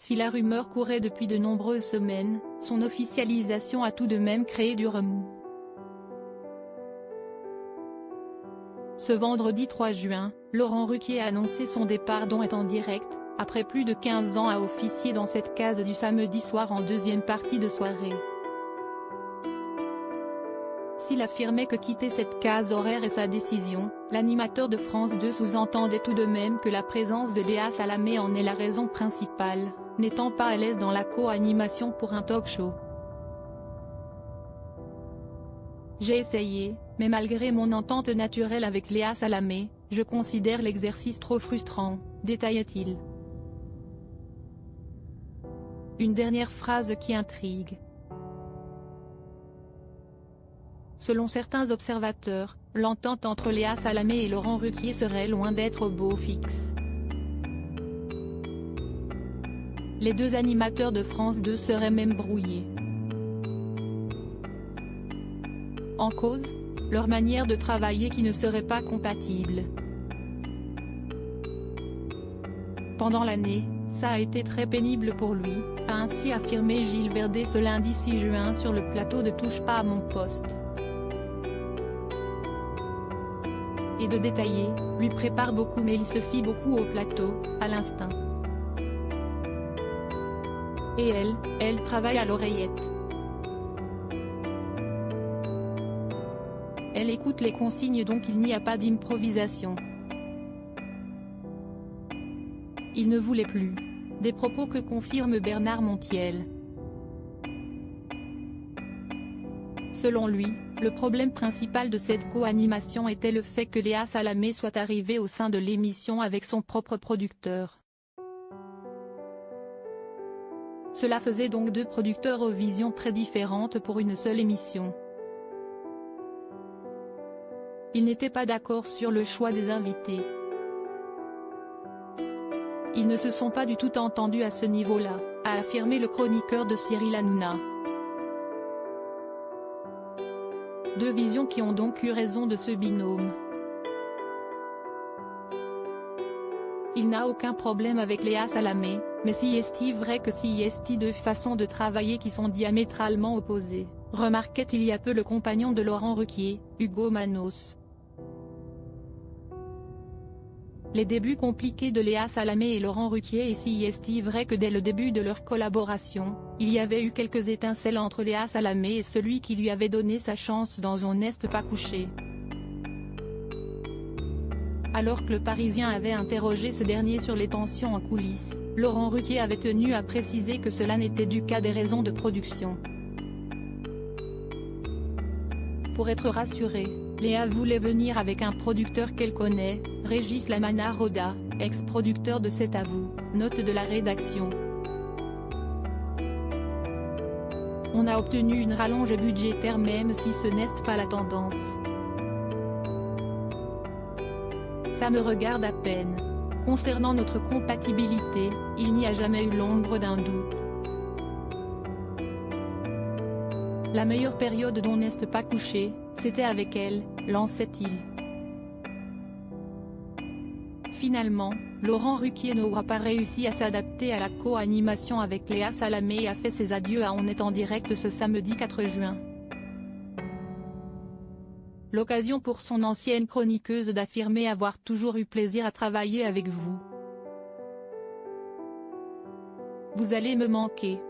Si la rumeur courait depuis de nombreuses semaines, son officialisation a tout de même créé du remous. Ce vendredi 3 juin, Laurent Ruquier a annoncé son départ dont est en direct, après plus de 15 ans à officier dans cette case du samedi soir en deuxième partie de soirée. S'il affirmait que quitter cette case horaire est sa décision, l'animateur de France 2 sous-entendait tout de même que la présence de Léa Salamé en est la raison principale, n'étant pas à l'aise dans la co-animation pour un talk-show. J'ai essayé, mais malgré mon entente naturelle avec Léa Salamé, je considère l'exercice trop frustrant, détaillait-il. Une dernière phrase qui intrigue. Selon certains observateurs, l'entente entre Léa Salamé et Laurent Ruquier serait loin d'être au beau fixe. Les deux animateurs de France 2 seraient même brouillés. En cause, leur manière de travailler qui ne serait pas compatible. Pendant l'année, ça a été très pénible pour lui, a ainsi affirmé Gilles Verdez ce lundi 6 juin sur le plateau de Touche pas à mon poste. Et de détailler, lui prépare beaucoup mais il se fie beaucoup au plateau, à l'instinct. Et elle travaille à l'oreillette. Elle écoute les consignes donc il n'y a pas d'improvisation. Il ne voulait plus. Des propos que confirme Bernard Montiel. Selon lui, le problème principal de cette co-animation était le fait que Léa Salamé soit arrivée au sein de l'émission avec son propre producteur. Cela faisait donc deux producteurs aux visions très différentes pour une seule émission. Ils n'étaient pas d'accord sur le choix des invités. Ils ne se sont pas du tout entendus à ce niveau-là, a affirmé le chroniqueur de Cyril Hanouna. Deux visions qui ont donc eu raison de ce binôme. Il n'a aucun problème avec Léa Salamé, mais si est-il vrai que si est-il deux façons de travailler qui sont diamétralement opposées, remarquait il y a peu le compagnon de Laurent Ruquier, Hugo Manos. Les débuts compliqués de Léa Salamé et Laurent Ruquier et si est-il vrai que dès le début de leur collaboration, il y avait eu quelques étincelles entre Léa Salamé et celui qui lui avait donné sa chance dans On n'est pas couché. Alors que le Parisien avait interrogé ce dernier sur les tensions en coulisses, Laurent Ruquier avait tenu à préciser que cela n'était dû qu'à des raisons de production. Pour être rassurée, Léa voulait venir avec un producteur qu'elle connaît, Régis Lamana-Roda, ex-producteur de C'est à vous, note de la rédaction. On a obtenu une rallonge budgétaire même si ce n'est pas la tendance. Ça me regarde à peine. Concernant notre compatibilité, il n'y a jamais eu l'ombre d'un doute. La meilleure période dont n'est pas couché, c'était avec elle, lançait-il. Finalement, Laurent Ruquier n'aura pas réussi à s'adapter à la co-animation avec Léa Salamé et a fait ses adieux à On est en direct ce samedi 4 juin. L'occasion pour son ancienne chroniqueuse d'affirmer avoir toujours eu plaisir à travailler avec vous. Vous allez me manquer.